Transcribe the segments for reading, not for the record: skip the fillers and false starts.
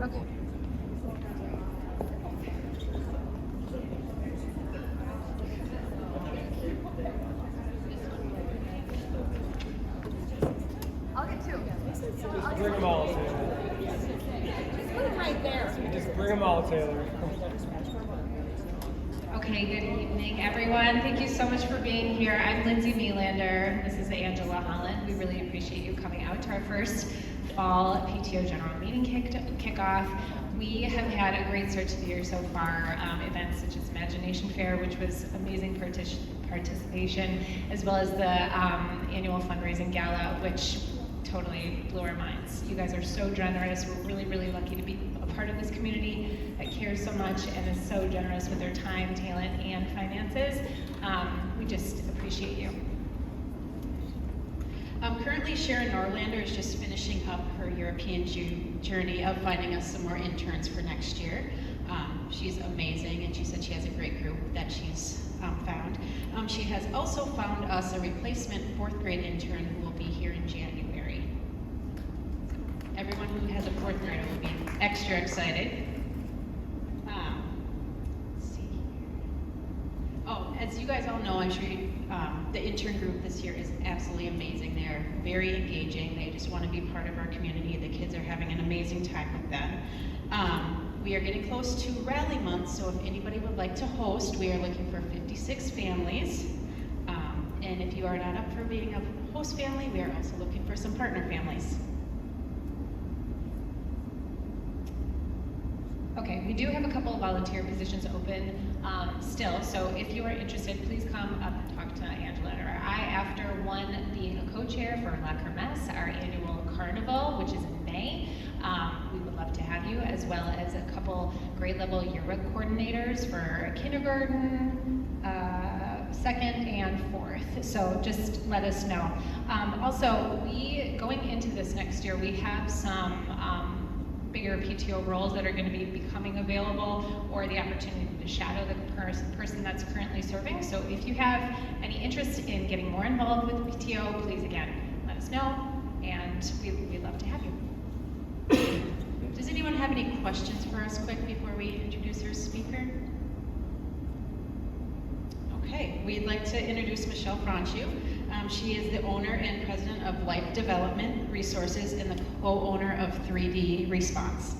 Okay. I'll get two. Just bring them all, Taylor. Just put them right there. Just bring them all, Taylor. Okay, good evening, everyone. Thank you so much for being here. I'm Lindsay Melander. This is Angela Holland. We really appreciate you coming out to our first fall PTO general meeting kickoff. We have had a great start to the year so far. Events such as Imagination Fair, which was amazing participation, as well as the annual fundraising gala, which totally blew our minds. You guys are so generous. We're really, really lucky to be a part of this community that cares so much and is so generous with their time, talent, and finances. We just appreciate you. Currently, Sharon Norlander is just finishing up her European journey of finding us some more interns for next year. She's amazing, and she said she has a great group that she's found. She has also found us a replacement 4th grade intern who will be here in January. Everyone who has a 4th grader will be extra excited. Let's see. Oh, as you guys all know, I'm sure the intern group this year is absolutely amazing. They're very engaging. They just want to be part of our community. The kids are having an amazing time with them. We are getting close to Rally Month, so if anybody would like to host, we are looking for 56 families. And if you are not up for being a host family, we are also looking for some partner families. Okay, we do have a couple of volunteer positions open still, so if you are interested, please come up and talk to Angela or I after one being a co-chair for La Kermesse, our annual carnival, which is in May. We would love to have you, as well as a couple grade level yearbook coordinators for kindergarten, 2nd and 4th. So just let us know. Also, going into this next year, we have some bigger PTO roles that are going to be becoming available, or the opportunity to shadow the person that's currently serving. So if you have any interest in getting more involved with the PTO, please again, let us know, and we'd love to have you. Does anyone have any questions for us quick before we introduce our speaker? Okay, we'd like to introduce Michelle Franchu. She is the owner and president of Life Development Resources and the co-owner of 3D Response.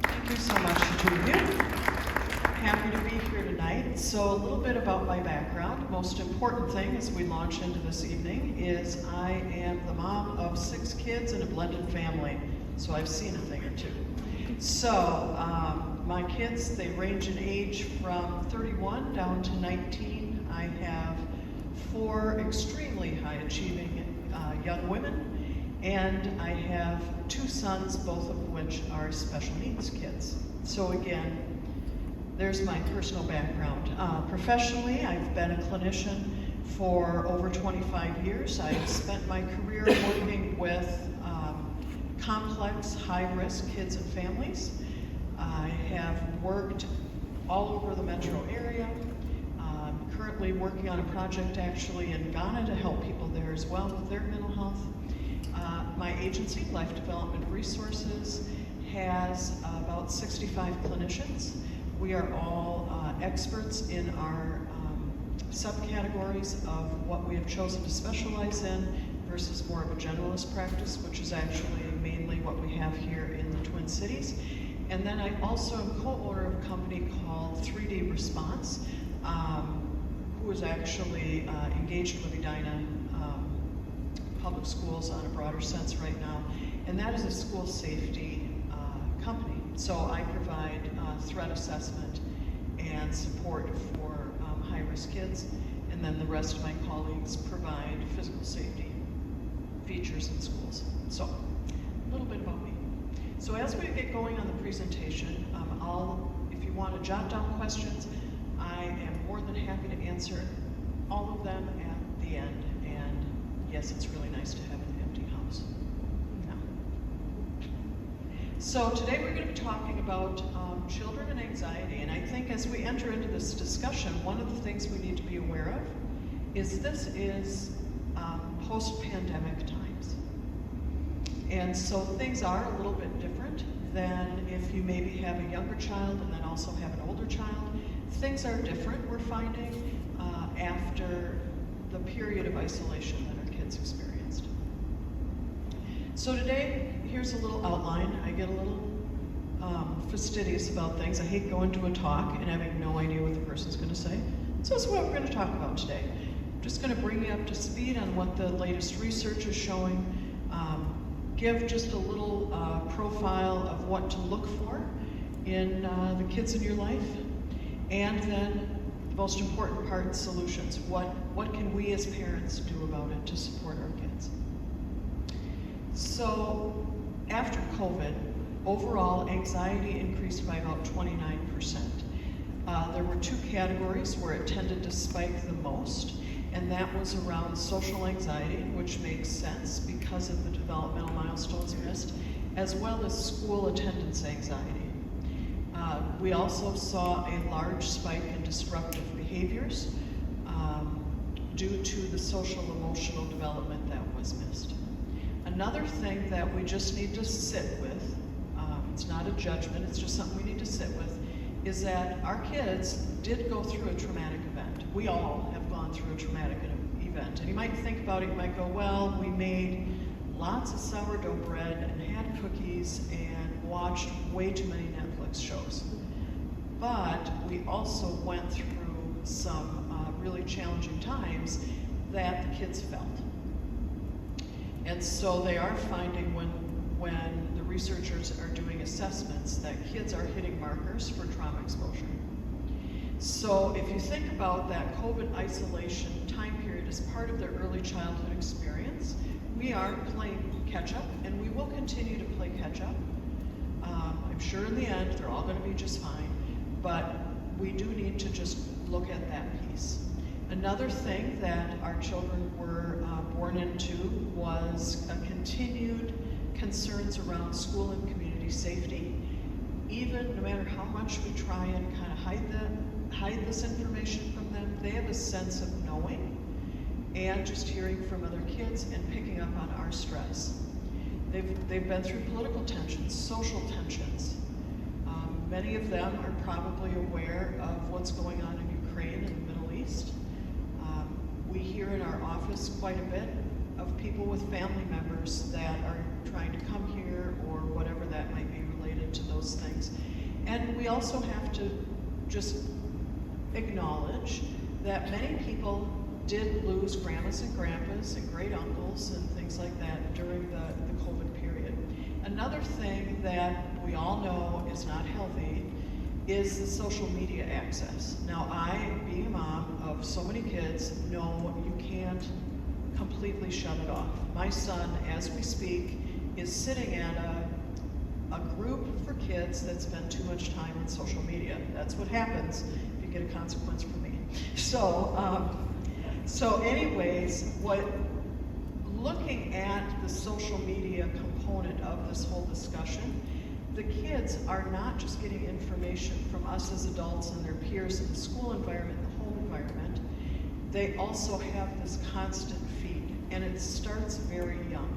Thank you so much, the two of you. Happy to be here tonight. So a little bit about my background. Most important thing as we launch into this evening is I am the mom of 6 kids in a blended family. So I've seen a thing or two. So my kids, they range in age from 31 down to 19. I have 4 extremely high-achieving young women, and I have 2 sons, both of which are special needs kids. So again, there's my personal background. Professionally, I've been a clinician for over 25 years. I've spent my career working with complex, high-risk kids and families. I have worked all over the metro area. Currently working on a project actually in Ghana to help people there as well with their mental health. My agency, Life Development Resources, has about 65 clinicians. We are all experts in our subcategories of what we have chosen to specialize in versus more of a generalist practice, which is actually mainly what we have here in the Twin Cities. And then I also am co-owner of a company called 3D Response, who is actually engaged with Edina Public Schools on a broader sense right now. And that is a school safety company. So I provide threat assessment and support for high-risk kids. And then the rest of my colleagues provide physical safety features in schools. So a little bit about me. So as we get going on the presentation, if you want to jot down questions, I am more than happy to answer all of them at the end. And yes, it's really nice to have an empty house. Yeah. So today we're going to be talking about children and anxiety. And I think as we enter into this discussion, one of the things we need to be aware of is this is post-pandemic times. And so things are a little bit different than if you maybe have a younger child and then also have an older child. Things are different, we're finding, after the period of isolation that our kids experienced. So today, here's a little outline. I get a little fastidious about things. I hate going to a talk and having no idea what the person's going to say. So this is what we're going to talk about today. I'm just going to bring you up to speed on what the latest research is showing, give just a little profile of what to look for in the kids in your life, and then the most important part, solutions. What can we as parents do about it to support our kids? So after COVID, overall anxiety increased by about 29%. There were two categories where it tended to spike the most, and that was around social anxiety, which makes sense because of the developmental milestones missed, as well as school attendance anxiety. We also saw a large spike in disruptive behaviors due to the social emotional development that was missed. Another thing that we just need to sit with, it's not a judgment, it's just something we need to sit with, is that our kids did go through a traumatic event. We all have gone through a traumatic event. And you might think about it, you might go, well, we made lots of sourdough bread and had cookies and watched way too many Netflix shows. But we also went through some really challenging times that the kids felt. And so they are finding when the researchers are doing assessments that kids are hitting markers for trauma exposure. So if you think about that COVID isolation time period as part of their early childhood experience, we are playing catch up, and we will continue to play catch up. I'm sure in the end they're all going to be just fine, but we do need to just look at that piece. Another thing that our children were born into was a continued concerns around school and community safety. Even no matter how much we try and kind of hide this information from them, they have a sense of knowing and just hearing from other kids and picking up on our stress. They've been through political tensions, social tensions. Many of them are probably aware of what's going on in Ukraine and the Middle East. We hear in our office quite a bit of people with family members that are trying to come here or whatever that might be related to those things. And we also have to just acknowledge that many people did lose grandmas and grandpas and great uncles and things like that during the COVID period. Another thing that we all know is not healthy is the social media access. Now, I, being a mom of so many kids, know you can't completely shut it off. My son, as we speak, is sitting at a group for kids that spend too much time on social media. That's what happens if you get a consequence from me. So anyways, looking at the social media component of this whole discussion, the kids are not just getting information from us as adults and their peers in the school environment, the home environment. They also have this constant feed, and it starts very young.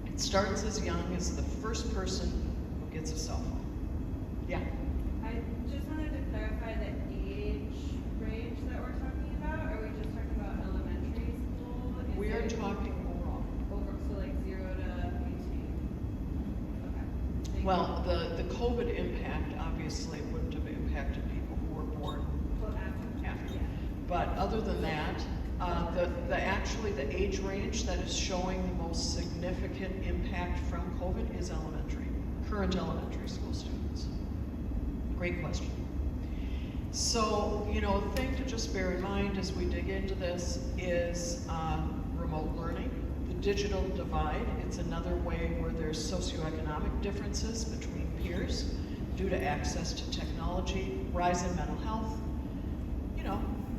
It starts as young as the first person who gets a cell phone. Yeah? I just wanted to clarify the age range that we're talking about. Are we just talking about elementary school? We are talking overall. So like 0 to 18. Okay. Thank you. Well, the COVID impact obviously wouldn't have impacted people who were born Well, after. after. But other than that, actually the age range that is showing the most significant impact from COVID is current elementary school students. Great question. So, a thing to just bear in mind as we dig into this is remote learning, the digital divide. It's another way where there's socioeconomic differences between peers due to access to technology, rise in mental health,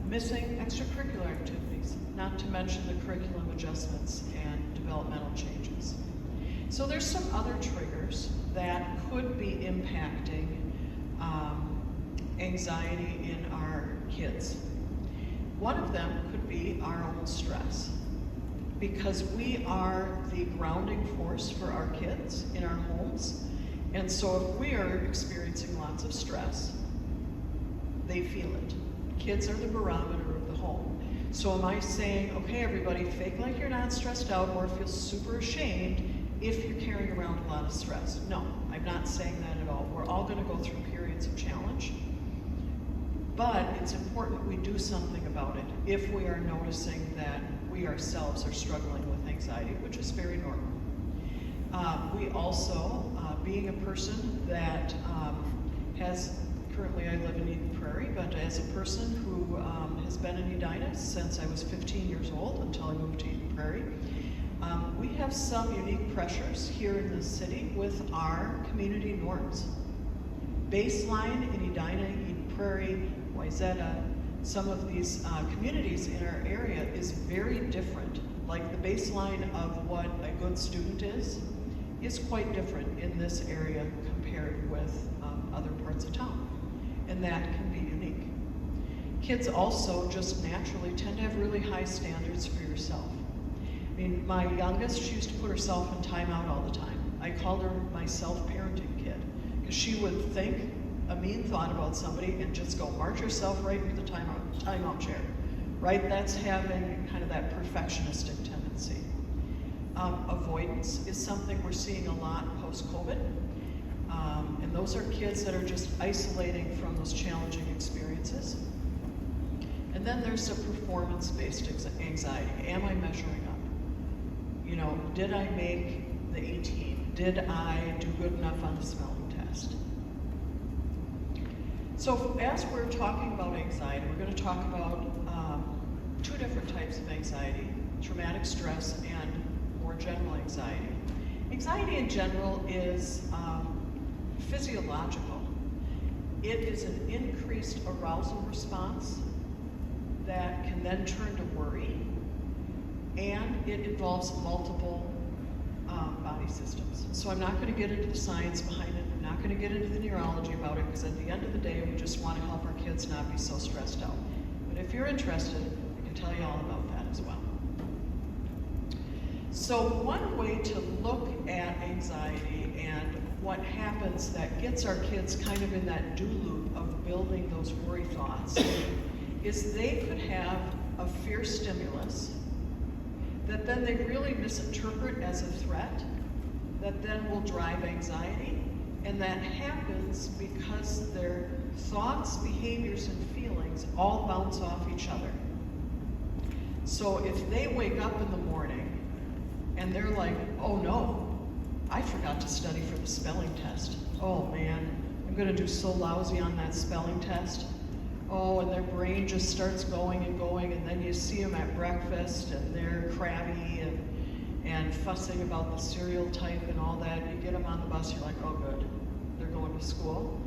missing extracurricular activities, not to mention the curriculum adjustments and developmental changes. So there's some other triggers that could be impacting anxiety in our kids. One of them could be our own stress. because we are the grounding force for our kids in our homes. And so if we are experiencing lots of stress, they feel it. Kids are the barometer of the home. So am I saying, okay, everybody, fake like you're not stressed out or feel super ashamed if you're carrying around a lot of stress? No, I'm not saying that at all. We're all going to go through periods of challenge. But it's important we do something about it if we are noticing that we ourselves are struggling with anxiety, which is very normal. We also, being a person that currently I live in Eden Prairie, but as a person who has been in Edina since I was 15 years old until I moved to Eden Prairie, we have some unique pressures here in this city with our community norms. Baseline in Edina, Eden Prairie, Wayzata, some of these communities in our area is very different. Like the baseline of what a good student is quite different in this area compared with other parts of town. And that can be unique. Kids also just naturally tend to have really high standards for yourself. I mean, my youngest, she used to put herself in timeout all the time. I called her my self-parenting kid, because she would think a mean thought about somebody and just go march herself right into the timeout chair, right? That's having kind of that perfectionistic tendency. Avoidance is something we're seeing a lot post-COVID. And those are kids that are just isolating from those challenging experiences. And then there's a performance-based anxiety. Am I measuring up? You know, did I make the 18? Did I do good enough on the spelling test? So as we're talking about anxiety, we're going to talk about two different types of anxiety, traumatic stress and more general anxiety. Anxiety in general is physiological. It is an increased arousal response that can then turn to worry, and it involves multiple body systems. So I'm not going to get into the science behind it. I'm not going to get into the neurology about it, because at the end of the day, we just want to help our kids not be so stressed out. But if you're interested, I can tell you all about that as well. So one way to look at anxiety and what happens that gets our kids kind of in that do loop of building those worry thoughts is they could have a fear stimulus that then they really misinterpret as a threat that then will drive anxiety. And that happens because their thoughts, behaviors, and feelings all bounce off each other. So if they wake up in the morning and they're like, oh no, I forgot to study for the spelling test. Oh man, I'm gonna do so lousy on that spelling test. Oh, and their brain just starts going, and then you see them at breakfast and they're crabby and fussing about the cereal type and all that. You get them on the bus, you're like, oh good, they're going to school.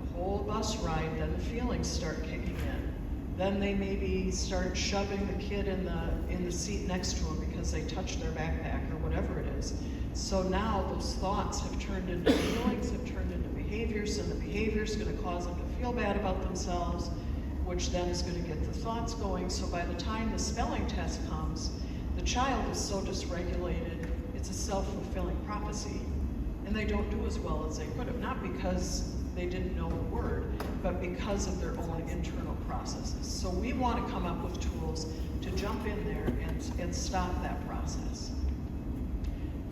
The whole bus ride, then the feelings start kicking in. Then they maybe start shoving the kid in the seat next to them because they touched their backpack or whatever it is. So now those thoughts have turned into feelings, have turned into behaviors, and the behavior is going to cause them to feel bad about themselves, which then is going to get the thoughts going. So by the time the spelling test comes, the child is so dysregulated, it's a self-fulfilling prophecy, and they don't do as well as they could have, not because they didn't know the word, but because of their own internal processes. So we want to come up with tools to jump in there and stop that process.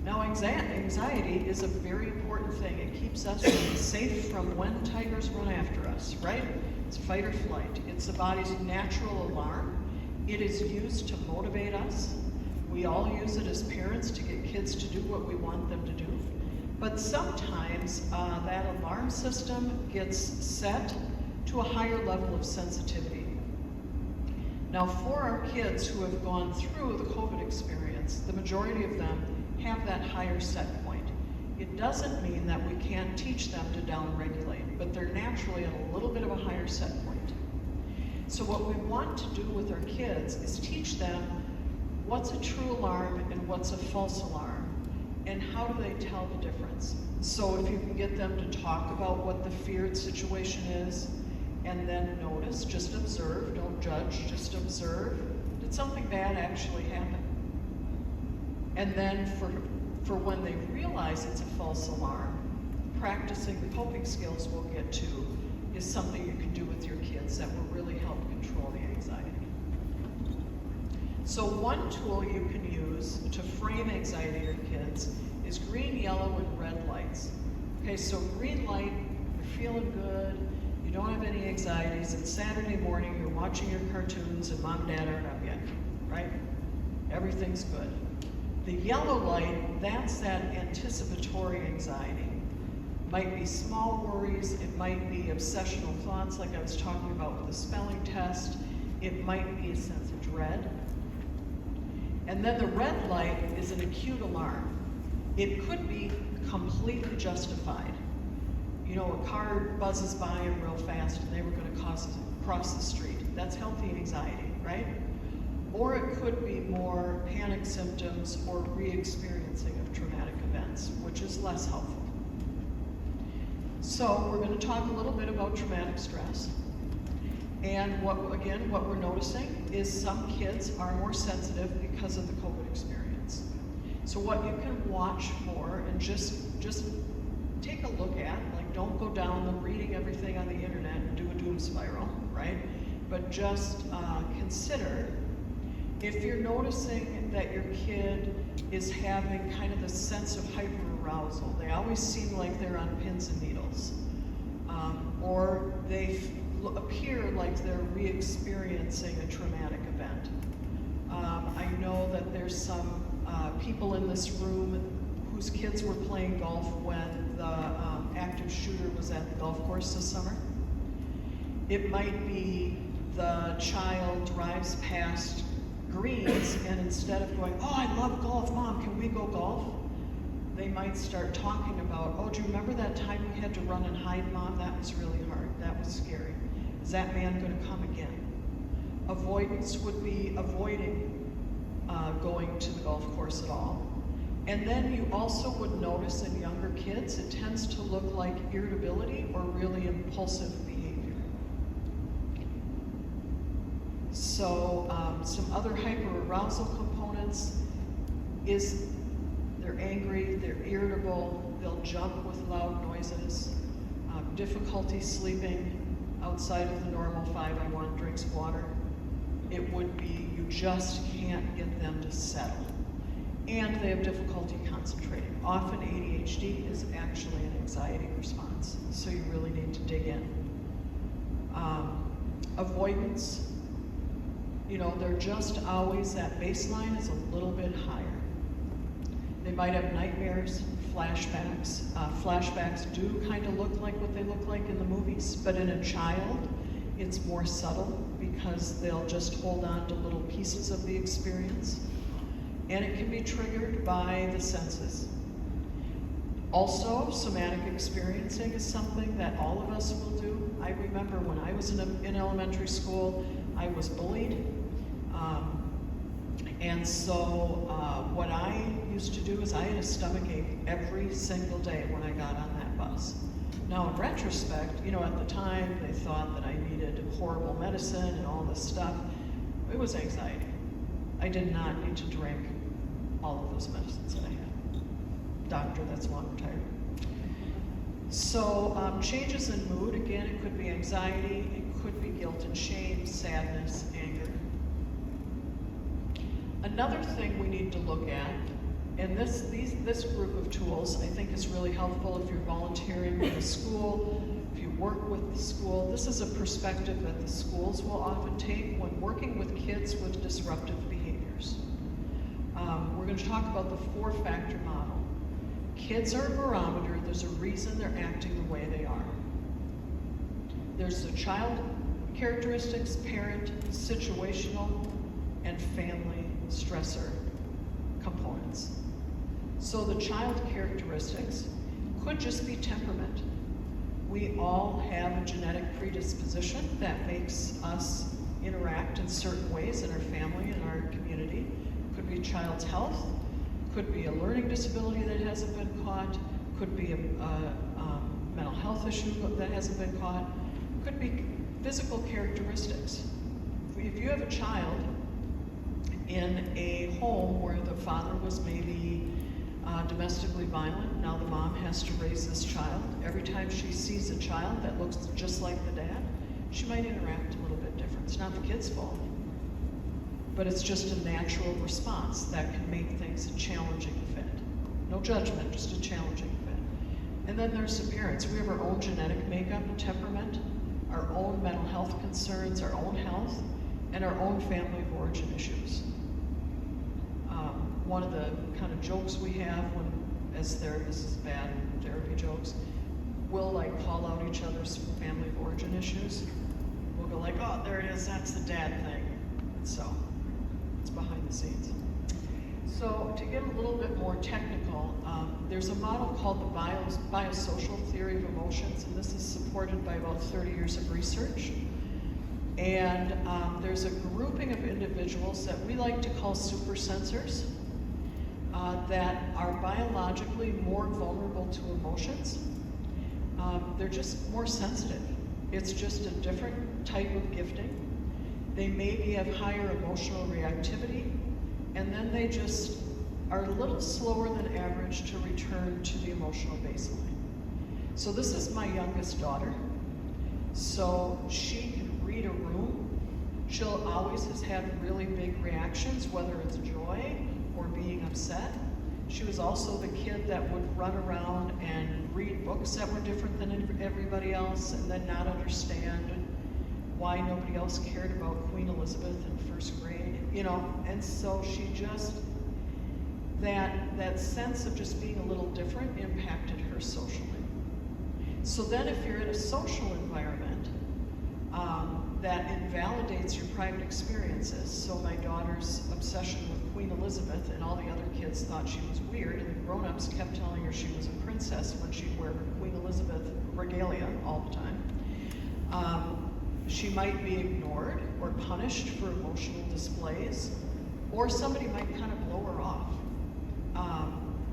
Now, anxiety is a very important thing. It keeps us safe from when tigers run after us, right? It's fight or flight. It's the body's natural alarm. It is used to motivate us. We all use it as parents to get kids to do what we want them to do. But sometimes that alarm system gets set to a higher level of sensitivity. Now, for our kids who have gone through the COVID experience, the majority of them have that higher set point. It doesn't mean that we can't teach them to downregulate, but they're naturally at a little bit of a higher set point. So what we want to do with our kids is teach them what's a true alarm and what's a false alarm, and how do they tell the difference. So if you can get them to talk about what the feared situation is, and then notice, just observe, don't judge, just observe. Did something bad actually happen? And then for when they realize it's a false alarm, practicing the coping skills we'll get to is something you can do with your kids that will really help control the anxiety. So one tool you can use to frame anxiety in kids is green, yellow, and red lights. Okay, so green light, you're feeling good, you don't have any anxieties, it's Saturday morning, you're watching your cartoons and mom and dad aren't up yet, right? Everything's good. The yellow light, that's that anticipatory anxiety. Might be small worries, it might be obsessional thoughts like I was talking about with the spelling test, it might be a sense of dread. And then the red light is an acute alarm. It could be completely justified. You know, a car buzzes by them real fast and they were going to cross the street. That's healthy anxiety, right? Or it could be more panic symptoms or re-experiencing of traumatic events, which is less helpful. So we're going to talk a little bit about traumatic stress. And what we're noticing is some kids are more sensitive because of the COVID experience. So what you can watch for and just take a look at, like don't go down the reading everything on the internet and do a doom spiral, right? But just consider if you're noticing that your kid is having kind of the sense of hyperarousal. They always seem like they're on pins and needles. Or they appear like they're re-experiencing a traumatic event. I know that there's some people in this room whose kids were playing golf when the active shooter was at the golf course this summer. It might be the child drives past greens and instead of going, oh, I love golf, Mom, can we go golf? They might start talking about, oh, do you remember that time we had to run and hide, Mom? That was really hard, that was scary. Is that man going to come again? Avoidance would be avoiding going to the golf course at all. And then you also would notice in younger kids, it tends to look like irritability or really impulsive behavior. So some other hyperarousal components is they're angry, they're irritable, they'll jump with loud noises, difficulty sleeping outside of the normal 5-I-1 drinks of water. It would be you just can't get them to settle. And they have difficulty concentrating. Often ADHD is actually an anxiety response, so you really need to dig in. Avoidance, you know, they're just always, that baseline is a little bit higher. They might have nightmares, flashbacks. Flashbacks do kind of look like what they look like in the movies, but in a child, it's more subtle because they'll just hold on to little pieces of the experience. And it can be triggered by the senses. Also, somatic experiencing is something that all of us will do. I remember when I was in elementary school, I was bullied. And so what I used to do is I had a stomachache every single day when I got on that bus. Now in retrospect, you know, at the time they thought that I needed horrible medicine and all this stuff. It was anxiety. I did not need to drink all of those medicines that I had. Doctor, that's long retired. So changes in mood, again, it could be anxiety, it could be guilt and shame, sadness, anger. Another thing we need to look at, and this group of tools I think is really helpful if you're volunteering with a school, if you work with the school. This is a perspective that the schools will often take when working with kids with disruptive behaviors. We're going to talk about the 4-factor model. Kids are a barometer. There's a reason they're acting the way they are. There's the child characteristics, parent, situational, and family stressor components. So the child characteristics could just be temperament. We all have a genetic predisposition that makes us interact in certain ways in our family and our community. Could be a child's health, could be a learning disability that hasn't been caught, could be a mental health issue that hasn't been caught, could be physical characteristics. If you have a child in a home where the father was maybe domestically violent. Now the mom has to raise this child. Every time she sees a child that looks just like the dad, she might interact a little bit different. It's not the kid's fault, but it's just a natural response that can make things a challenging fit. No judgment, just a challenging fit. And then there's the parents. We have our own genetic makeup and temperament, our own mental health concerns, our own health, and our own family of origin issues. One of the kind of jokes we have when, as therapists, is bad therapy jokes, we'll like call out each other's family of origin issues. We'll go like, oh, there it is, that's the dad thing. So, it's behind the scenes. So, to get a little bit more technical, there's a model called the biosocial theory of emotions, and this is supported by about 30 years of research. And there's a grouping of individuals that we like to call super sensors that are biologically more vulnerable to emotions. They're just more sensitive. It's just a different type of gifting. They maybe have higher emotional reactivity, and then they just are a little slower than average to return to the emotional baseline. So this is my youngest daughter. So she can read a room. She'll always has had really big reactions, whether it's joy or being upset. She was also the kid that would run around and read books that were different than everybody else and then not understand why nobody else cared about Queen Elizabeth in first grade, you know. And so she just, that sense of just being a little different impacted her socially. So then if you're in a social environment that invalidates your private experiences, so my daughter's obsession with Queen Elizabeth and all the other kids thought she was weird, and the grown-ups kept telling her she was a princess when she'd wear Queen Elizabeth regalia all the time. She might be ignored or punished for emotional displays, or somebody might kind of blow her off,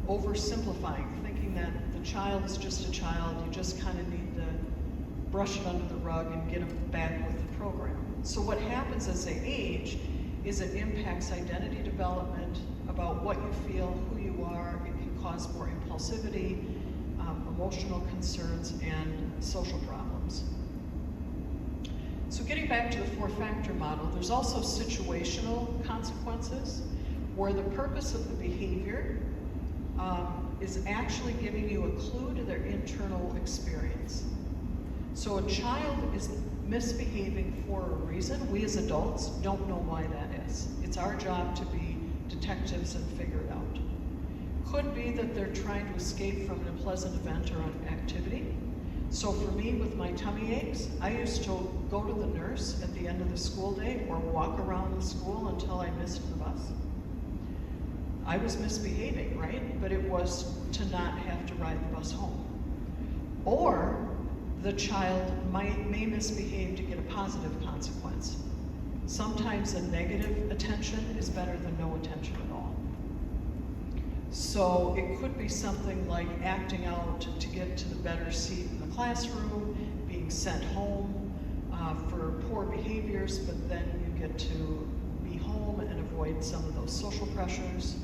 oversimplifying, thinking that the child is just a child, you just kind of need to brush it under the rug and get them back with the program. So what happens as they age is it impacts identity development about what you feel, who you are. It can cause more impulsivity, emotional concerns, and social problems. So getting back to the four-factor model, there's also situational consequences where the purpose of the behavior is actually giving you a clue to their internal experience. So a child is misbehaving for a reason. We as adults don't know why that is. It's our job to be detectives and figure it out. Could be that they're trying to escape from an unpleasant event or an activity. So for me, with my tummy aches, I used to go to the nurse at the end of the school day or walk around the school until I missed the bus. I was misbehaving, right? But it was to not have to ride the bus home. Or the child may misbehave to get a positive consequence. Sometimes a negative attention is better than no attention at all. So it could be something like acting out to get to the better seat in the classroom, being sent home for poor behaviors, but then you get to be home and avoid some of those social pressures.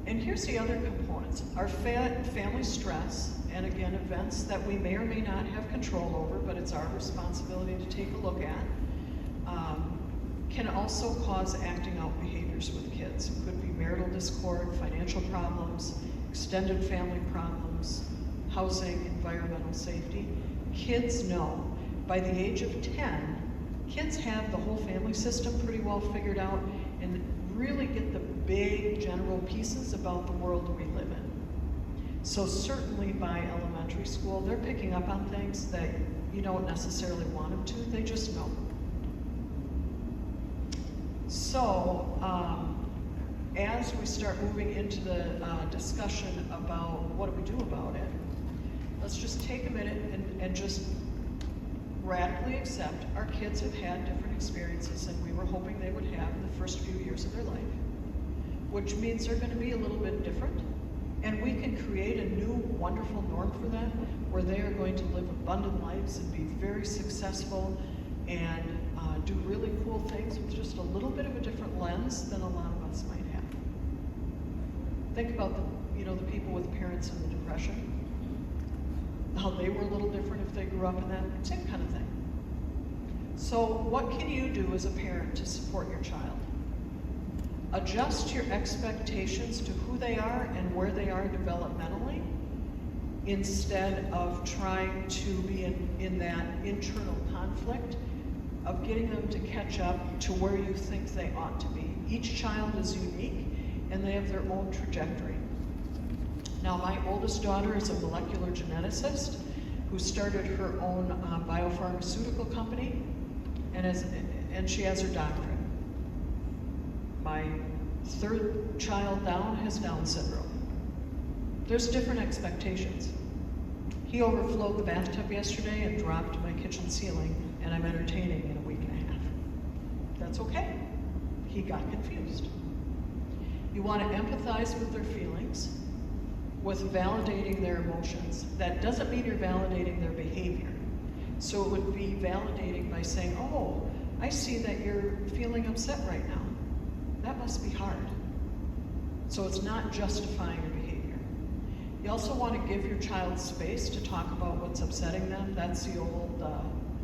And here's the other components. Our family stress, and again, events that we may or may not have control over, but it's our responsibility to take a look at, can also cause acting out behaviors with kids. It could be marital discord, financial problems, extended family problems, housing, environmental safety. Kids know. By the age of 10, kids have the whole family system pretty well figured out and really get the big general pieces about the world we live in. So certainly by elementary school, they're picking up on things that you don't necessarily want them to, they just know. So as we start moving into the discussion about what do we do about it, let's just take a minute and just radically accept our kids have had different experiences than we were hoping they would have in the first few years of their life, which means they're going to be a little bit different. And we can create a new, wonderful norm for them where they are going to live abundant lives and be very successful and do really cool things with just a little bit of a different lens than a lot of us might have. Think about the people with parents in the Depression, how they were a little different if they grew up in that same kind of thing. So what can you do as a parent to support your child? Adjust your expectations to who they are and where they are developmentally, instead of trying to be in that internal conflict of getting them to catch up to where you think they ought to be. Each child is unique and they have their own trajectory. Now, my oldest daughter is a molecular geneticist who started her own biopharmaceutical company, and she has her doctorate. My third child down has Down syndrome. There's different expectations. He overflowed the bathtub yesterday and dropped my kitchen ceiling, and I'm entertaining in a week and a half. That's okay. He got confused. You want to empathize with their feelings, with validating their emotions. That doesn't mean you're validating their behavior. So it would be validating by saying, oh, I see that you're feeling upset right now. That must be hard. So it's not justifying your behavior. You also want to give your child space to talk about what's upsetting them. That's the old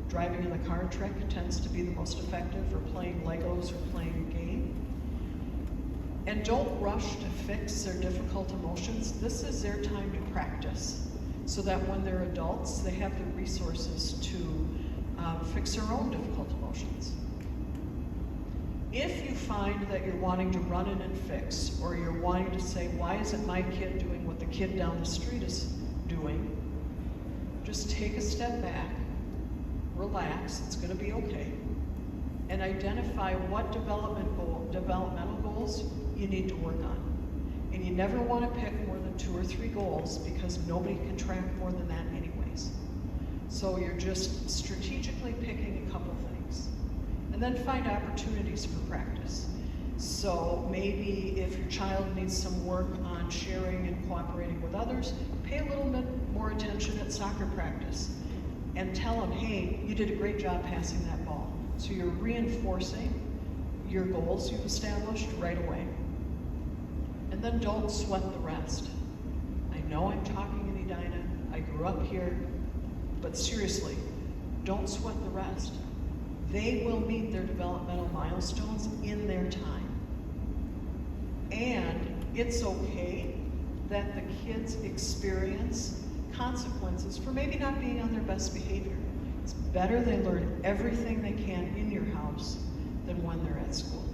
driving in the car trick. Tends to be the most effective for playing Legos or playing a game. And don't rush to fix their difficult emotions. This is their time to practice, so that when they're adults, they have the resources to fix their own difficult emotions. If you find that you're wanting to run in and fix, or you're wanting to say, why isn't my kid doing what the kid down the street is doing, just take a step back, relax, it's going to be okay, and identify what developmental goals you need to work on. And you never want to pick more than 2 or 3 goals, because nobody can track more than that anyways. So you're just strategically picking a couple things. And then find opportunities for practice. So maybe if your child needs some work on sharing and cooperating with others, pay a little bit more attention at soccer practice and tell them, hey, you did a great job passing that ball. So you're reinforcing your goals you've established right away. And then don't sweat the rest. I know I'm talking in Edina, I grew up here, but seriously, don't sweat the rest. They will meet their developmental milestones in their time. And it's okay that the kids experience consequences for maybe not being on their best behavior. It's better they learn everything they can in your house than when they're at school.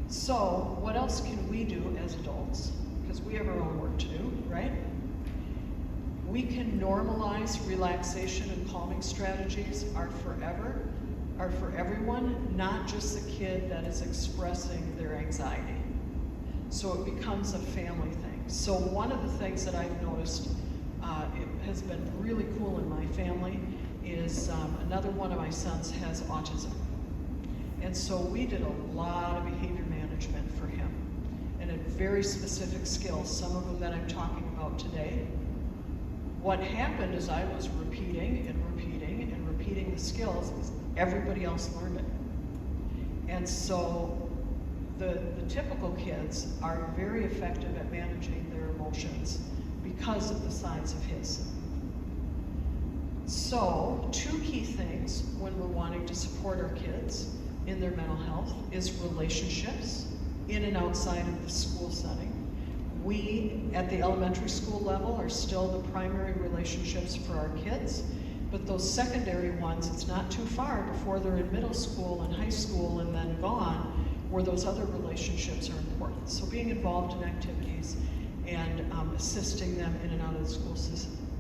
So, what else can we do as adults? Because we have our own work to do, right? We can normalize relaxation and calming strategies are for everyone, not just the kid that is expressing their anxiety. So it becomes a family thing. So one of the things that I've noticed it has been really cool in my family is another one of my sons has autism. And so we did a lot of behavior management for him, and a very specific skills, some of them that I'm talking about today. What happened is I was repeating and repeating and repeating the skills because everybody else learned it. And so the typical kids are very effective at managing their emotions because of the size of his. So 2 key things when we're wanting to support our kids in their mental health is relationships in and outside of the school setting. We, at the elementary school level, are still the primary relationships for our kids, but those secondary ones, it's not too far before they're in middle school and high school and then gone, where those other relationships are important. So being involved in activities and assisting them in and out of the school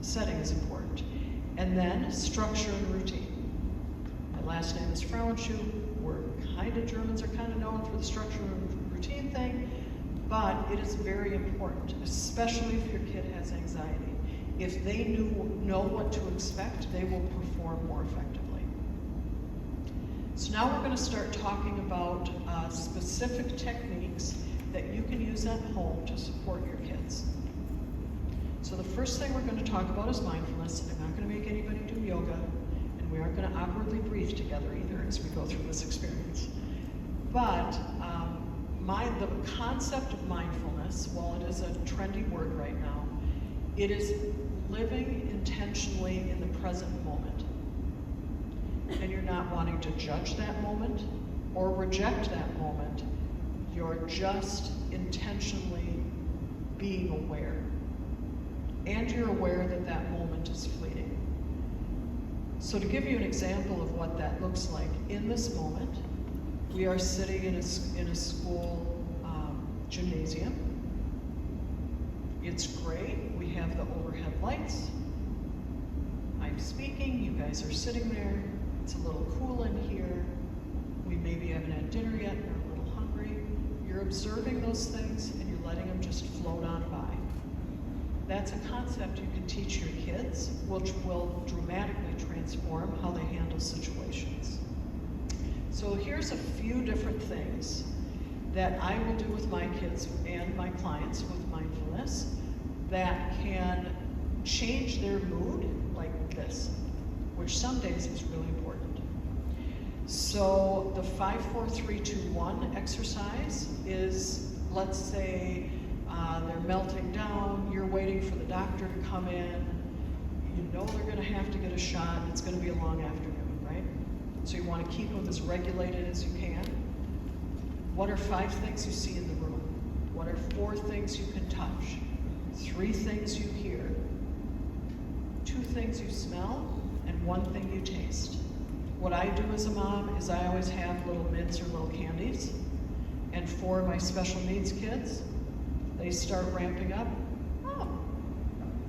setting is important. And then structure and routine. My last name is Frauenschuh. Germans are kind of known for the structure and routine thing, but it is very important, especially if your kid has anxiety. If they know what to expect, they will perform more effectively. So now we're going to start talking about specific techniques that you can use at home to support your kids. So the first thing we're going to talk about is mindfulness. I'm not going to make anybody do yoga, we aren't going to awkwardly breathe together either as we go through this experience. But the concept of mindfulness, while it is a trendy word right now, it is living intentionally in the present moment. And you're not wanting to judge that moment or reject that moment. You're just intentionally being aware. And you're aware that that moment is fleeting. So to give you an example of what that looks like, in this moment, we are sitting in a school gymnasium. It's great. We have the overhead lights. I'm speaking, you guys are sitting there. It's a little cool in here. We maybe haven't had dinner yet, we're a little hungry. You're observing those things and you're letting them just float on by. That's a concept you can teach your kids, which will dramatically transform how they handle situations. So here's a few different things that I will do with my kids and my clients with mindfulness that can change their mood like this, which some days is really important. So the 5, 4, 3, 2, 1 exercise is, let's say they're melting down, you're waiting for the doctor to come in, you know they're gonna have to get a shot, it's gonna be a long afternoon, right? So you wanna keep them as regulated as you can. What are 5 things you see in the room? What are 4 things you can touch? 3 things you hear? 2 things you smell? And 1 thing you taste? What I do as a mom is I always have little mints or little candies. And for my special needs kids, they start ramping up. Oh,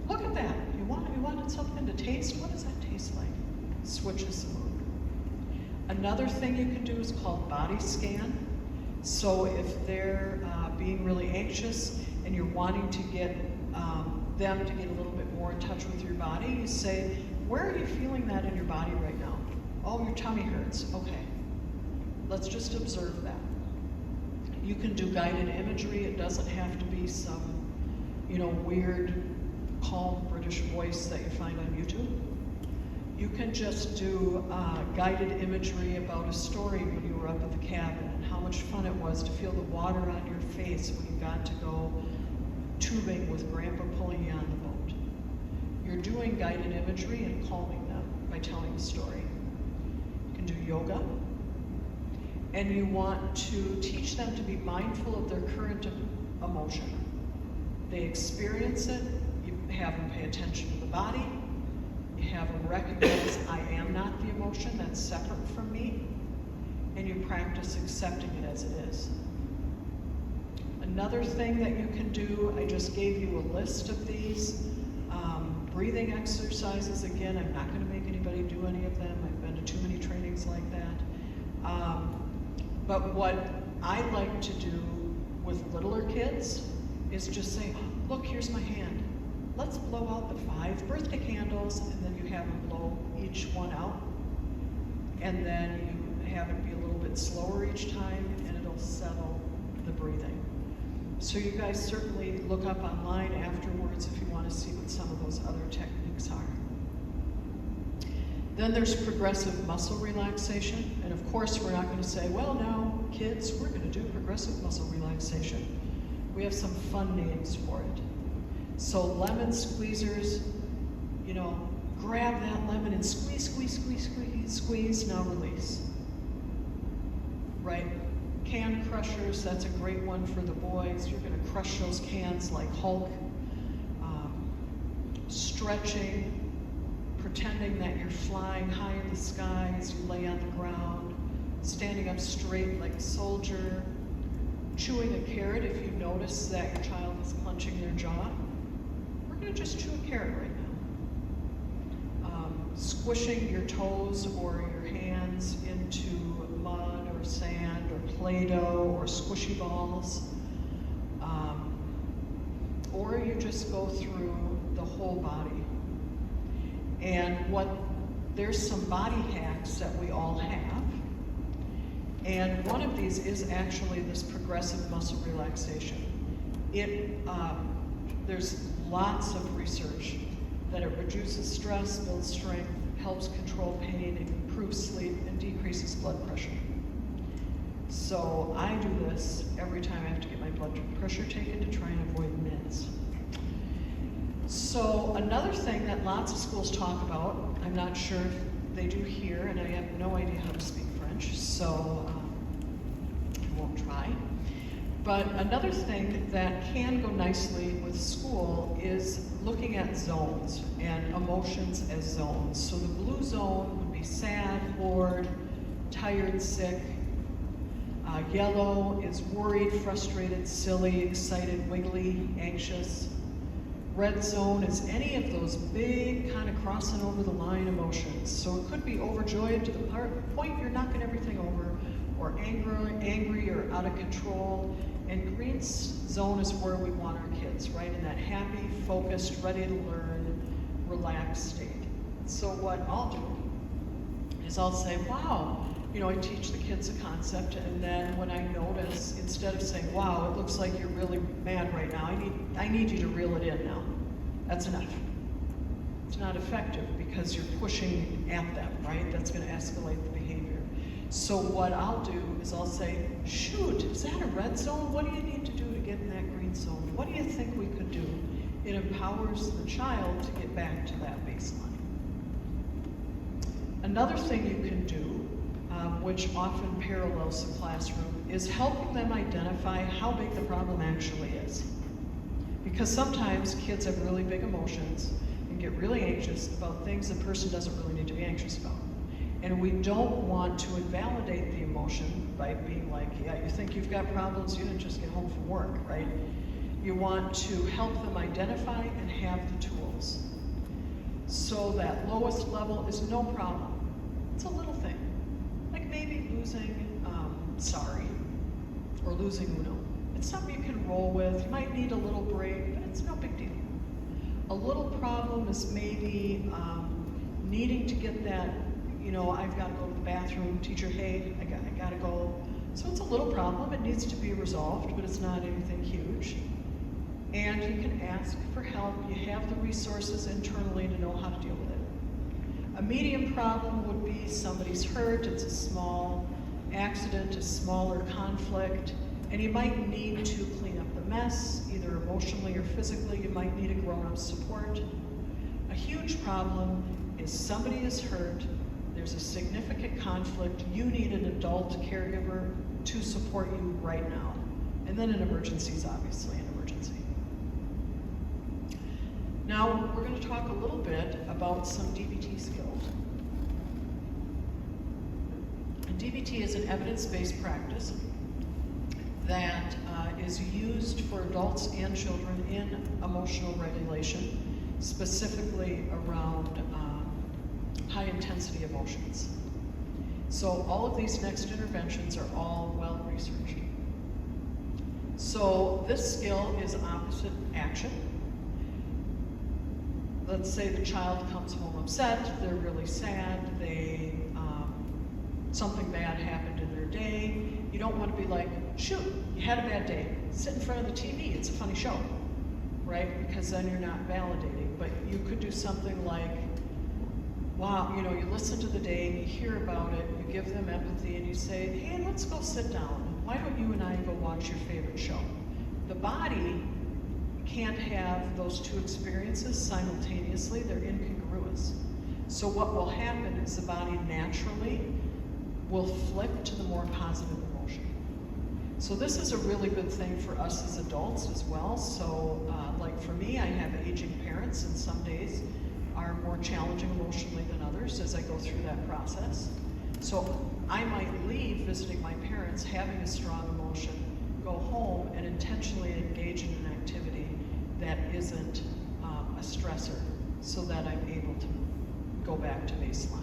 look at that. You wanted something to taste? What does that taste like? Switches the mood. Another thing you can do is called body scan. So if they're being really anxious and you're wanting to get them to get a little bit more in touch with your body, you say, where are you feeling that in your body right now? Oh, your tummy hurts. Okay. Let's just observe that. You can do guided imagery. It doesn't have to be some, weird, calm British voice that you find on YouTube. You can just do guided imagery about a story when you were up at the cabin and how much fun it was to feel the water on your face when you got to go tubing with Grandpa pulling you on the boat. You're doing guided imagery and calming them by telling a story. You can do yoga. And you want to teach them to be mindful of their current emotion. They experience it, you have them pay attention to the body, you have them recognize I am not the emotion, that's separate from me, and you practice accepting it as it is. Another thing that you can do, I just gave you a list of these. Breathing exercises, again, I'm not going to make anybody do any of them. I've been to too many trainings like that. But what I like to do with littler kids is just say, look, here's my hand. Let's blow out the 5 birthday candles, and then you have them blow each one out. And then you have it be a little bit slower each time, and it'll settle the breathing. So you guys certainly look up online afterwards if you want to see what some of those other techniques are. Then there's progressive muscle relaxation. And of course, we're not going to say, well, now, kids, we're going to do progressive muscle relaxation. We have some fun names for it. So lemon squeezers, grab that lemon and squeeze, squeeze, squeeze, squeeze, squeeze, now release. Right? Can crushers, that's a great one for the boys. You're going to crush those cans like Hulk. Stretching. Pretending that you're flying high in the sky as you lay on the ground, standing up straight like a soldier, chewing a carrot if you notice that your child is clenching their jaw. We're going to just chew a carrot right now. Squishing your toes or your hands into mud or sand or Play-Doh or squishy balls. Or you just go through the whole body. And there's some body hacks that we all have. And one of these is actually this progressive muscle relaxation. There's lots of research that it reduces stress, builds strength, helps control pain, improves sleep, and decreases blood pressure. So I do this every time I have to get my blood pressure taken to try and avoid meds. So another thing that lots of schools talk about, I'm not sure if they do here, and I have no idea how to speak French, so I won't try. But another thing that can go nicely with school is looking at zones and emotions as zones. So the blue zone would be sad, bored, tired, sick. Yellow is worried, frustrated, silly, excited, wiggly, anxious. Red zone is any of those big kind of crossing over the line emotions. So it could be overjoyed to the point you're knocking everything over, or angry or out of control. And green zone is where we want our kids, right? In that happy, focused, ready to learn, relaxed state. So what I'll do is I'll say, wow, I teach the kids a concept, and then when I notice, instead of saying, wow, it looks like you're really mad right now, I need you to reel it in now. That's enough. It's not effective because you're pushing at them, right? That's going to escalate the behavior. So what I'll do is I'll say, shoot, is that a red zone? What do you need to do to get in that green zone? What do you think we could do? It empowers the child to get back to that baseline. Another thing you can do, which often parallels the classroom, is helping them identify how big the problem actually is. Because sometimes kids have really big emotions and get really anxious about things a person doesn't really need to be anxious about. And we don't want to invalidate the emotion by being like, yeah, you think you've got problems, you didn't just get home from work, right? You want to help them identify and have the tools. So that lowest level is no problem. It's a little thing. Like maybe losing sorry, or losing Uno. It's something you can roll with. You might need a little break, but it's no big deal. A little problem is maybe needing to get that, I've got to go to the bathroom, teacher, hey, I got to go. So it's a little problem. It needs to be resolved, but it's not anything huge. And you can ask for help. You have the resources internally to know how to deal with it. A medium problem would be somebody's hurt, it's a small accident, a smaller conflict, and you might need to clean up the mess, either emotionally or physically. You might need a grown-up support. A huge problem is somebody is hurt, there's a significant conflict, you need an adult caregiver to support you right now. And then an emergency is obviously an emergency. Now, we're going to talk a little bit about some DBT skills. And DBT is an evidence-based practice that is used for adults and children in emotional regulation, specifically around high-intensity emotions. So all of these next interventions are all well-researched. So this skill is opposite action. Let's say the child comes home upset, they're really sad, something bad happened in their day. You don't want to be like, shoot, you had a bad day. Sit in front of the TV, it's a funny show, right? Because then you're not validating. But you could do something like, wow, you listen to the day and you hear about it, you give them empathy and you say, hey, let's go sit down. Why don't you and I go watch your favorite show? The body can't have those two experiences simultaneously, they're incongruous. So what will happen is the body naturally will flip to the more positive emotion. So this is a really good thing for us as adults as well. So like for me, I have aging parents, and some days are more challenging emotionally than others as I go through that process. So I might leave visiting my parents having a strong emotion, go home and intentionally engage in an activity that isn't a stressor, so that I'm able to go back to baseline.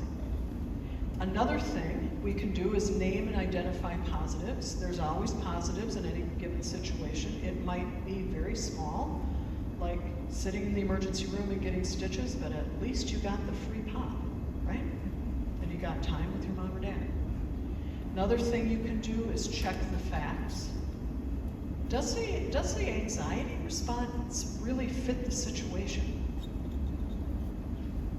Another thing we can do is name and identify positives. There's always positives in any given situation. It might be very small, like sitting in the emergency room and getting stitches, but at least you got the free pop, right? And you got time with your mom or dad. Another thing you can do is check the facts. Does the anxiety response really fit the situation?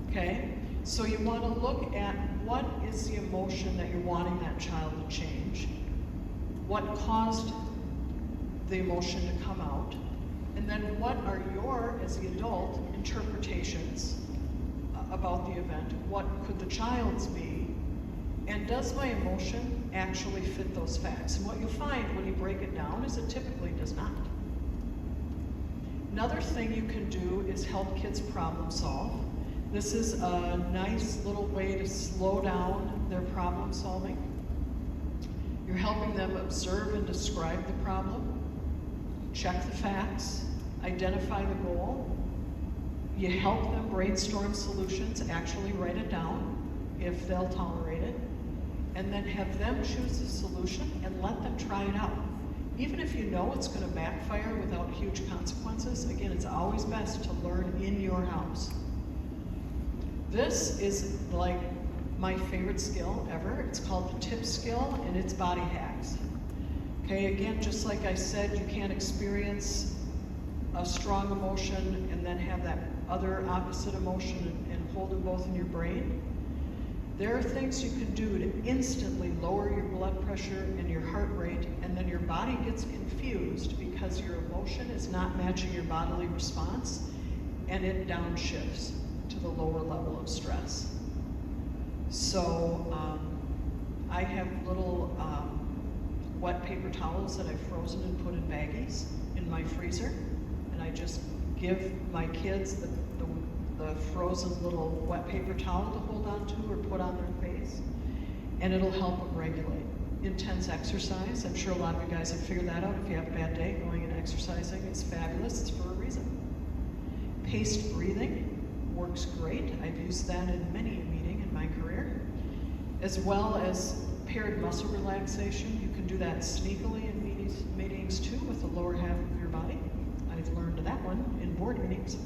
Okay? So you want to look at what is the emotion that you're wanting that child to change, what caused the emotion to come out, and then what are your, as the adult, interpretations about the event? What could the child's be? And does my emotion actually fit those facts? And what you find when you break it down is it typically does not. Another thing you can do is help kids problem solve. This is a nice little way to slow down their problem solving. You're helping them observe and describe the problem, check the facts, identify the goal. You help them brainstorm solutions, actually write it down if they'll tolerate it, and then have them choose the solution and let them try it out. Even if you know it's going to backfire without huge consequences, again, it's always best to learn in your house. This is like my favorite skill ever. It's called the TIP skill, and it's body hacks. Okay, again, just like I said, you can't experience a strong emotion and then have that other opposite emotion and hold them both in your brain. There are things you can do to instantly lower your blood pressure and your heart rate, and then your body gets confused because your emotion is not matching your bodily response, and it downshifts to the lower level of stress. So I have little wet paper towels that I've frozen and put in baggies in my freezer, and I just give my kids the frozen little wet paper towel to hold on to or put on their face, and it'll help them regulate. Intense exercise, I'm sure a lot of you guys have figured that out. If you have a bad day, going and exercising is fabulous. It's for a reason. Paced breathing works great. I've used that in many a meeting in my career, as well as paired muscle relaxation. You can do that sneakily in meetings too with the lower half of your body. I've learned that one in board meetings.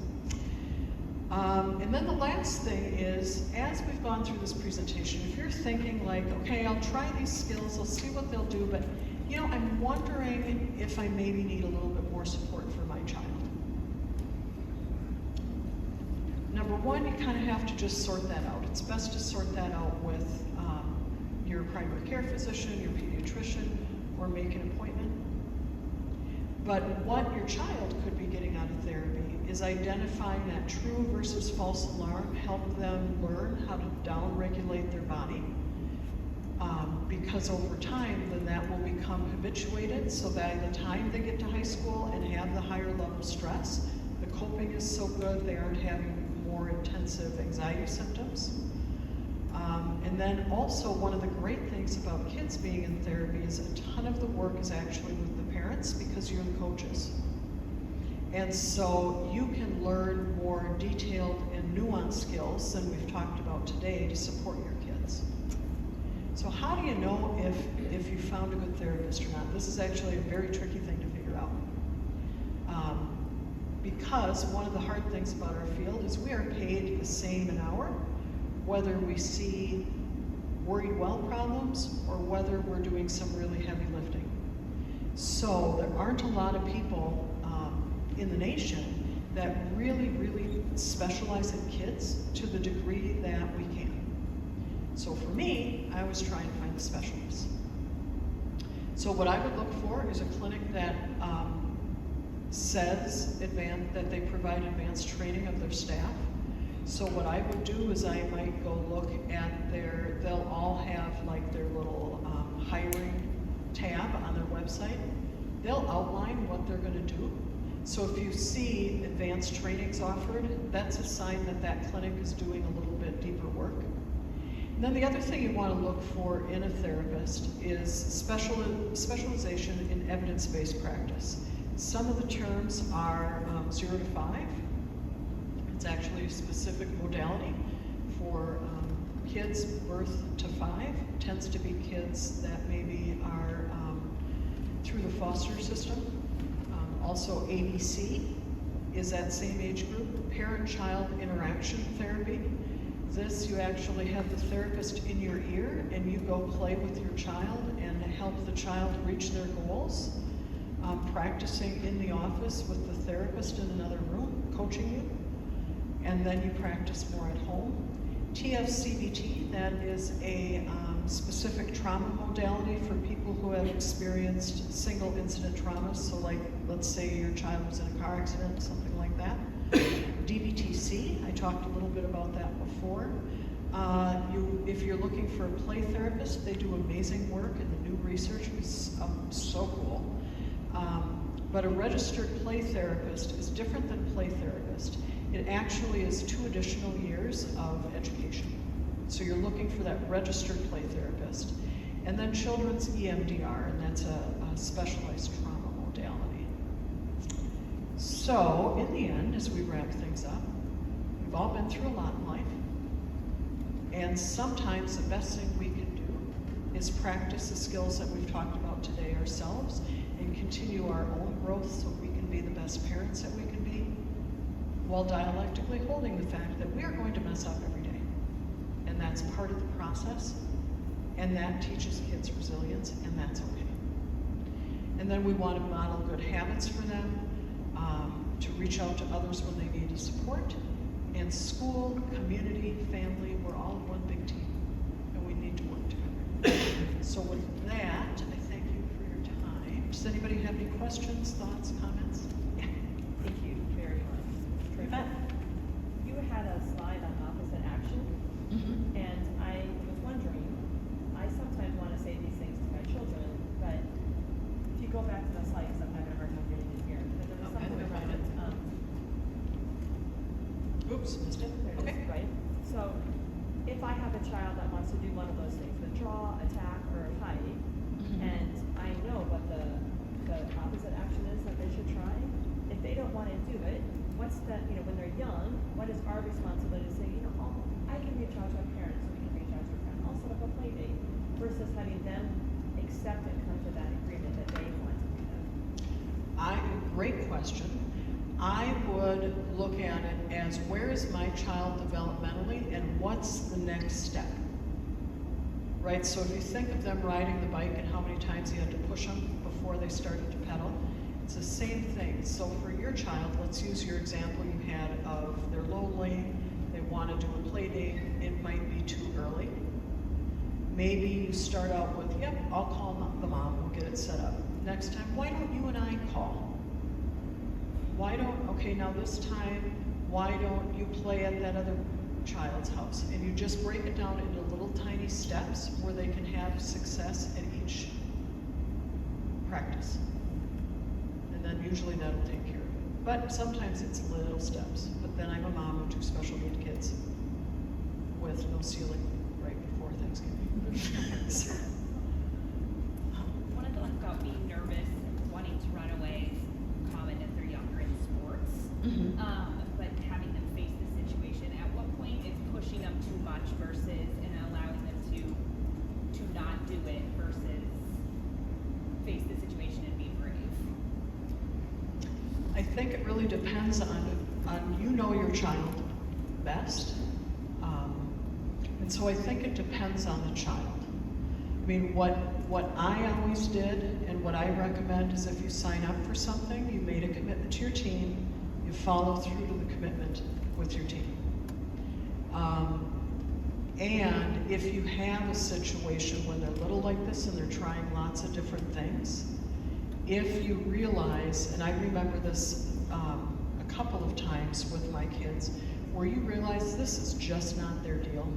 And then the last thing is, as we've gone through this presentation, if you're thinking like, okay, I'll try these skills, I'll see what they'll do, but you know, I'm wondering if I maybe need a little bit more support for my child. Number one, you kind of have to just sort that out. It's best to sort that out with your primary care physician, your pediatrician, or make an appointment. But what your child could be getting out of therapy is identifying that true versus false alarm, help them learn how to down-regulate their body. Because over time, then that will become habituated, so that by the time they get to high school and have the higher level stress, the coping is so good they aren't having more intensive anxiety symptoms. And then also one of the great things about kids being in therapy is a ton of the work is actually with the parents because you're the coaches. And so you can learn more detailed and nuanced skills than we've talked about today to support your kids. So how do you know if you found a good therapist or not? This is actually a very tricky thing to figure out. Because one of the hard things about our field is we are paid the same an hour, whether we see worried well problems or whether we're doing some really heavy lifting. So there aren't a lot of people in the nation that really, really specialize in kids to the degree that we can. So for me, I was trying to find the specialists. So what I would look for is a clinic that says that they provide advanced training of their staff. So what I would do is I might go look at they'll all have like their little hiring tab on their website. They'll outline what they're gonna do. So if you see advanced trainings offered, that's a sign that that clinic is doing a little bit deeper work. And then the other thing you want to look for in a therapist is specialization in evidence-based practice. Some of the terms are 0 to 5. It's actually a specific modality for kids birth to 5. Tends to be kids that maybe are through the foster system. Also ABC is that same age group. Parent-child interaction therapy. This, you actually have the therapist in your ear and you go play with your child and help the child reach their goals. Practicing in the office with the therapist in another room, coaching you. And then you practice more at home. TFCBT, that is a specific trauma modality for people who have experienced single incident traumas. So like, let's say your child was in a car accident, something like that. DBTC, I talked a little bit about that before. If you're looking for a play therapist, they do amazing work, and the new research is so cool. But a registered play therapist is different than play therapist. It actually is 2 additional years of education. So you're looking for that registered play therapist. And then children's EMDR, and that's a specialized trauma modality. So in the end, as we wrap things up, we've all been through a lot in life. And sometimes the best thing we can do is practice the skills that we've talked about today ourselves and continue our own growth so we can be the best parents that we can be, while dialectically holding the fact that we are going to mess up every day. And that's part of the process, and that teaches kids resilience, and that's okay. And then we want to model good habits for them, to reach out to others when they need support. And school, community, family, we're all one big team, and we need to work together. So with that, I thank you for your time. Does anybody have any questions, thoughts, comments? Yeah. Thank you very much. Yvette, you had a slide on opposite action, and I was wondering, I sometimes want to say these things to my children, but if you go back to the slide, because I'm having a hard time getting it here, but there was Okay, something let me around find it. Oops, missed it. There it Okay. is, right? So if I have a child that wants to do one of those things, withdraw, attack, or fight, and I know what the opposite action is that they should try, if they don't want to do it, what's that, when they're young, what is our responsibility to say, I can reach out to a parent, so we can reach out to a friend, I'll set up a play date, versus having them accept and come to that agreement that they want to do that? Great question. I would look at it as, where is my child developmentally and what's the next step? Right, so if you think of them riding the bike and how many times you had to push them before they started to pedal, it's the same thing. So for your child, let's use your example you had of they're lonely, they want to do a play date, it might be too early. Maybe you start out with, yep, I'll call the mom, we'll get it set up. Next time, why don't you and I call? Okay, now this time, why don't you play at that other child's house? And you just break it down into little tiny steps where they can have success at each practice. And then usually that'll take care of it. But sometimes it's little steps. But then I'm a mom of 2 special need kids with no ceiling right before Thanksgiving. So, One of the things about being nervous, wanting to run away, is common as they're younger in sports. But having them face the situation, at what point is pushing them too much versus and allowing them to not do it versus face the situation and be brave? I think it really depends on you know your child best. And so I think it depends on the child. I mean, what I always did and what I recommend is if you sign up for something, you made a commitment to your team, you follow through to the commitment with your team. And if you have a situation when they're little like this and they're trying lots of different things, if you realize, and I remember this a couple of times with my kids, where you realize this is just not their deal,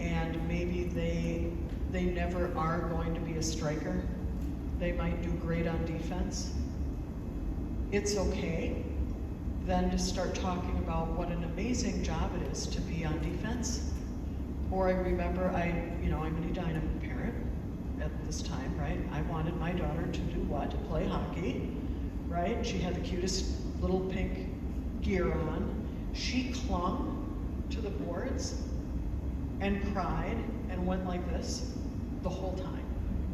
and maybe they never are going to be a striker. They might do great on defense. It's okay then to start talking about what an amazing job it is to be on defense. Or I remember, I'm an Edina parent at this time, right? I wanted my daughter to do what? To play hockey, right? She had the cutest little pink gear on. She clung to the boards and cried and went like this the whole time.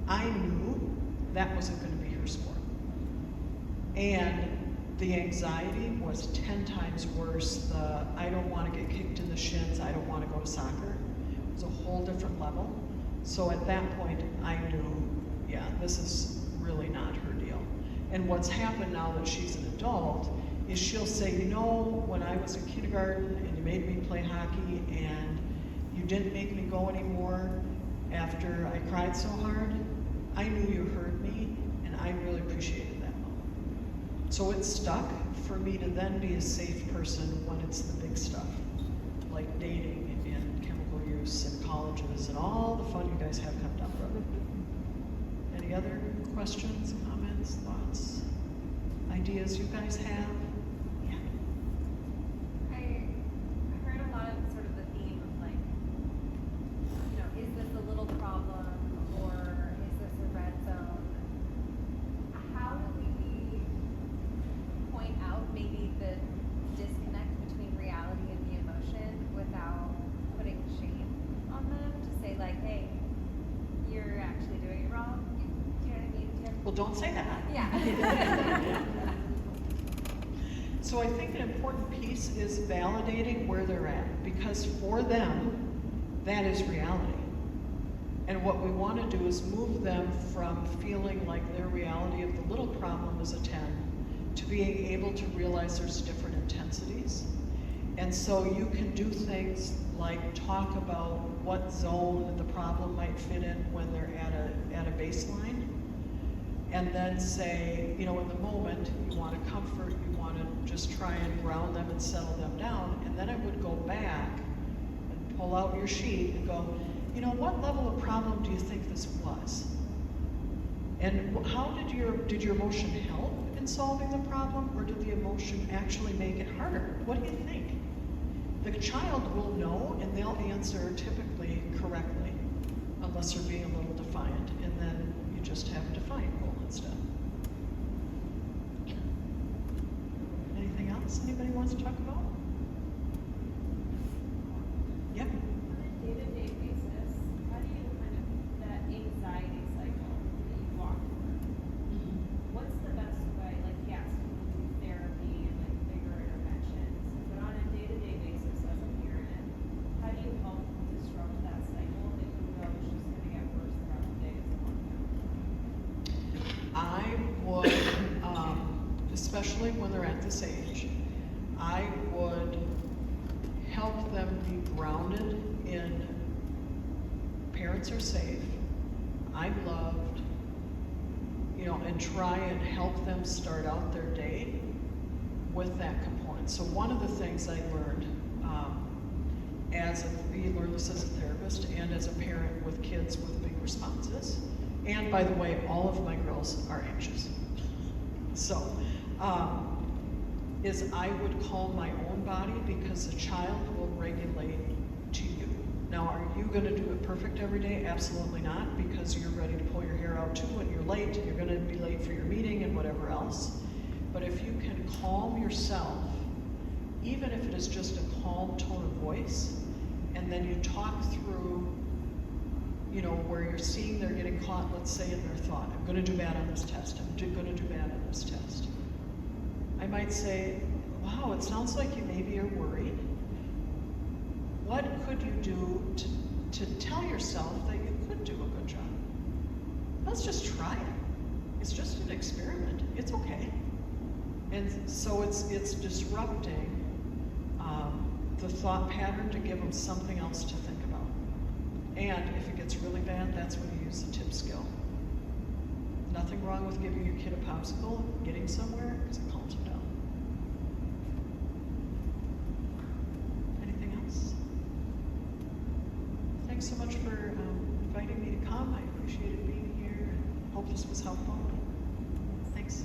I knew that wasn't going to be her sport. And the anxiety was 10 times worse. I don't want to get kicked in the shins. I don't want to go to soccer. It was a whole different level. So at that point, I knew, yeah, this is really not her deal. And what's happened now that she's an adult is she'll say, when I was in kindergarten and you made me play hockey and You didn't make me go anymore after I cried so hard. I knew you heard me, and I really appreciated that moment. So it stuck for me to then be a safe person when it's the big stuff, like dating and chemical use and colleges and all the fun you guys have come down the road. Any other questions, comments, thoughts, ideas you guys have? Yeah. I heard a lot of sort of the theme of like, you know, is this a little problem or is this a red zone? How do we point out maybe the disconnect between reality and the emotion without putting shame on them to say like, hey, you're actually doing it wrong? Do you know what I mean, Tim? Well, don't say that. Yeah. So I think an important piece is validating where they're at, because for them, that is reality. And what we want to do is move them from feeling like their reality of the little problem is a 10 to being able to realize there's different intensities. And so you can do things like talk about what zone the problem might fit in when they're at a baseline. And then say, you know, in the moment, you want to comfort, you want to just try and ground them and settle them down. And then I would go back and pull out your sheet and go, you know, what level of problem do you think this was? And how did your emotion help in solving the problem, or did the emotion actually make it harder? What do you think? The child will know, and they'll answer typically correctly, unless they're being a little defiant, and then you just have a defiant goal instead. Anything else anybody wants to talk about? Yep. On a day-to-day basis, how do you kind of, that anxiety cycle that you walk through, what's the best way, like, yes, you can do therapy and like bigger interventions, but on a day-to-day basis as a parent, how do you help disrupt that cycle if you know it's just gonna get worse throughout the day as a mom? I would, especially when they're at this age, I would help them be grounded in parents are safe, I'm loved, you know, and try and help them start out their day with that component. So one of the things I learned you learn this as a therapist and as a parent with kids with big responses, and by the way, all of my girls are anxious. So, is I would calm my own body, because the child will regulate to you. Now, are you going to do it perfect every day? Absolutely not, because you're ready to pull your hair out too and you're late, and you're going to be late for your meeting and whatever else. But if you can calm yourself, even if it is just a calm tone of voice, and then you talk through, you know, where you're seeing they're getting caught, let's say in their thought, I'm going to do bad on this test, I'm going to do bad on this test. I might say, wow, it sounds like you maybe are worried. What could you do to tell yourself that you could do a good job? Let's just try it. It's just an experiment. It's okay. And so it's disrupting the thought pattern to give them something else to think about. And if it gets really bad, that's when you use the tip skill. Nothing wrong with giving your kid a popsicle, getting somewhere, because it calms them down. Anything else? Thanks so much for inviting me to come. I appreciated being here and hope this was helpful. Thanks.